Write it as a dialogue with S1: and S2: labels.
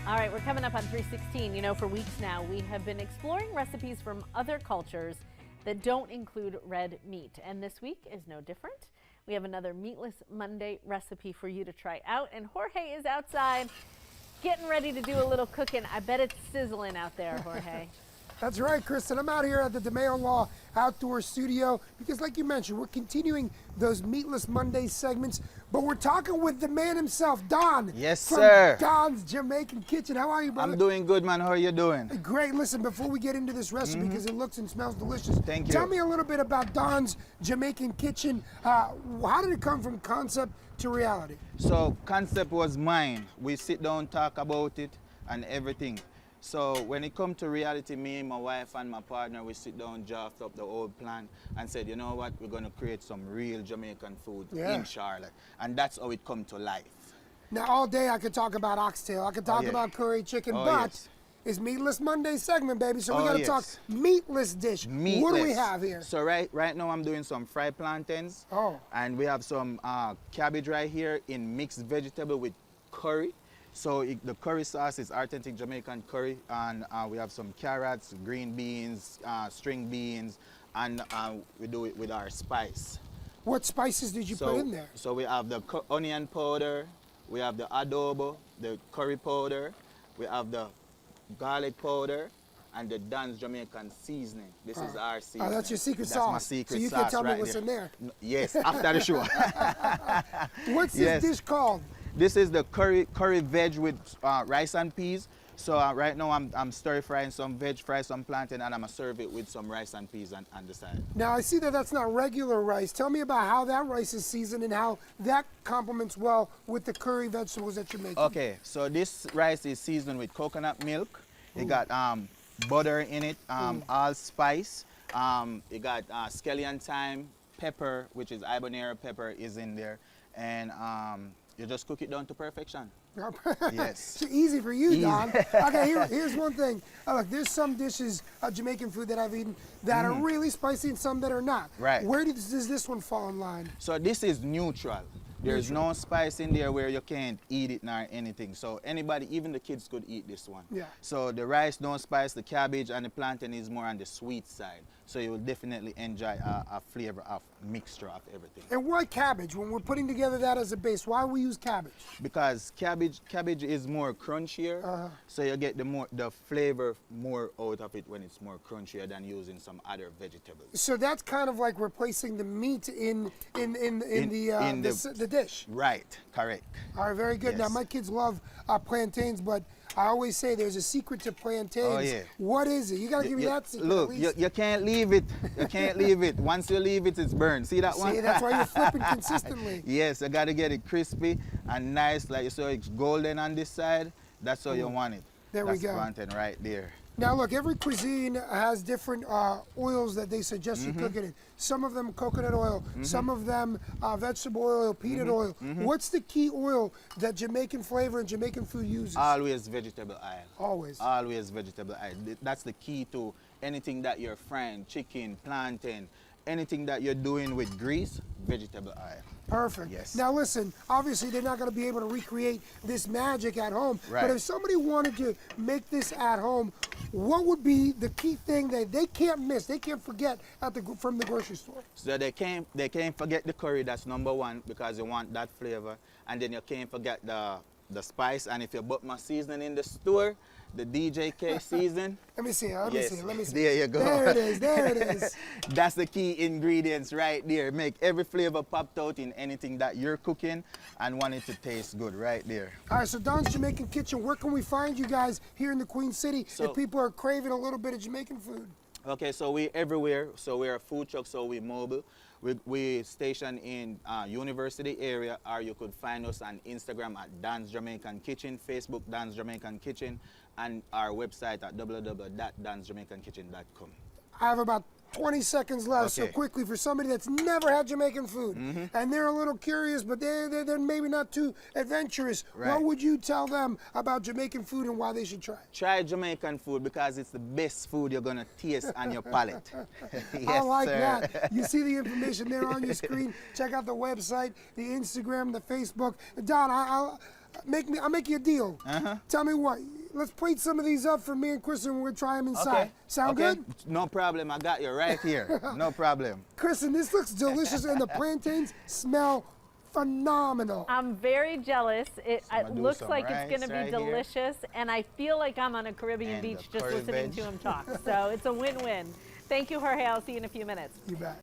S1: All right, we're coming up on 316. You know, for weeks now, we have been exploring recipes from other cultures that don't include red meat. And this week is no different. We have another Meatless Monday recipe for you to try out. And Jorge is outside getting ready to do a little cooking. I bet it's sizzling out there, Jorge.
S2: That's right, Kristen. I'm out here at the DeMayo Law Outdoor Studio because, like you mentioned, we're continuing those Meatless Monday segments, but we're talking with the man himself, Don.
S3: Yes,
S2: from
S3: sir.
S2: Don's Jamaican Kitchen. How are you, brother?
S3: I'm doing good, man. How are you doing?
S2: Great. Listen, before we get into this recipe, because it looks and smells delicious,
S3: Thank you.
S2: Tell me a little bit about Don's Jamaican Kitchen. How did it come from concept to reality?
S3: So, concept was mine. We sit down, talk about it, and everything. So when it comes to reality, me, my wife, and my partner, we sit down, draft up the whole plan, and said, you know what, we're going to create some real Jamaican food in Charlotte. And that's how it come to life.
S2: Now, all day I could talk about oxtail, I could talk about curry chicken, but it's Meatless Monday segment, baby, so we got to talk meatless dish.
S3: Meatless.
S2: What do we have here?
S3: So right now I'm doing some fried plantains. And we have some cabbage right here in mixed vegetable with curry. So the curry sauce is authentic Jamaican curry, and we have some carrots, green beans, string beans, and we do it with our spice.
S2: What spices did you put in there?
S3: So we have the onion powder, we have the adobo, the curry powder, we have the garlic powder, and the Don's Jamaican seasoning. This is our seasoning.
S2: Oh, that's your secret sauce.
S3: That's my secret sauce.
S2: So you can tell me what's in there.
S3: Yes, after the show.
S2: What's this dish called?
S3: This is the curry veg with rice and peas. So right now I'm stir frying some veg, fry some plantain, and I'm gonna serve it with some rice and peas on the side.
S2: Now I see that that's not regular rice. Tell me about how that rice is seasoned and how that complements well with the curry vegetables that you're making.
S3: Okay, so this rice is seasoned with coconut milk. It got butter in it, allspice. It got scallion thyme, pepper, which is habanero pepper, is in there, and you just cook it down to perfection. Yes.
S2: It's easy for you, Don. Okay, here's one thing. Look, there's some dishes of Jamaican food that I've eaten that are really spicy and some that are not.
S3: Right.
S2: Where does this one fall in line?
S3: So this is neutral. There's no spice in there where you can't eat it nor anything. So anybody, even the kids, could eat this one.
S2: Yeah.
S3: So the rice, no spice, the cabbage and the plantain is more on the sweet side. So you will definitely enjoy a flavor of mixture of everything.
S2: And why cabbage? When we're putting together that as a base, why we use cabbage?
S3: Because cabbage is more crunchier, so you get the flavor more out of it when it's more crunchier than using some other vegetables.
S2: So that's kind of like replacing the meat in the dish.
S3: Right, correct.
S2: All right, very good.
S3: Yes.
S2: Now my kids love plantains, but I always say there's a secret to plantains.
S3: Oh, yeah.
S2: What is it? You got to give me that secret.
S3: Look, you can't leave it. You can't leave it. Once you leave it, it's burned. See that one?
S2: See, that's why you're flipping consistently.
S3: Yes, you got to get it crispy and nice, like so it's golden on this side. That's how you want it.
S2: There we go.
S3: That's plantain right there.
S2: Now look, every cuisine has different oils that they suggest you cook it in. Some of them coconut oil, some of them vegetable oil, peanut oil. What's the key oil that Jamaican flavor and Jamaican food uses?
S3: Always vegetable oil.
S2: Always.
S3: Always vegetable oil. That's the key to anything that you're frying, chicken, plantain, anything that you're doing with grease, vegetable oil.
S2: Perfect.
S3: Yes.
S2: Now listen, obviously they're not going to be able to recreate this magic at home, but if somebody wanted to make this at home, what would be the key thing that they can't miss, they can't forget from the grocery store?
S3: So they can't forget the curry, that's number one, because you want that flavor. And then you can't forget the spice, and if you bought my seasoning in the store, the DJK season.
S2: Let me see, let me see.
S3: There you go.
S2: There it is, there it is.
S3: That's the key ingredients right there. Make every flavor popped out in anything that you're cooking and want it to taste good right there.
S2: All right, so Don's Jamaican Kitchen, where can we find you guys here in the Queen City if people are craving a little bit of Jamaican food?
S3: Okay, so we're everywhere. So we're a food truck, so we're mobile. We station in University area, or you could find us on Instagram at Don's Jamaican Kitchen, Facebook Don's Jamaican Kitchen, and our website at www.donsjamaicankitchen.com.
S2: I have about 20 seconds left, so quickly, for somebody that's never had Jamaican food, and they're a little curious, but they're maybe not too adventurous, what would you tell them about Jamaican food and why they should try it?
S3: Try Jamaican food because it's the best food you're going to taste on your palate. Yes,
S2: I like
S3: sir.
S2: that. You see the information there on your screen. Check out the website, the Instagram, the Facebook. Don, I'll make you a deal. Tell me what. Let's plate some of these up for me and Kristen. We're gonna try them inside.
S3: Okay.
S2: Sound good?
S3: No problem. I got you right here. No problem.
S2: Kristen, this looks delicious, and the plantains smell phenomenal.
S1: I'm very jealous. It looks like it's going to be
S3: right
S1: delicious, and I feel like I'm on a Caribbean
S3: And
S1: beach
S3: the
S1: just
S3: curry
S1: listening
S3: veg.
S1: to him talk. So it's a win-win. Thank you, Jorge. I'll see you in a few minutes.
S2: You bet.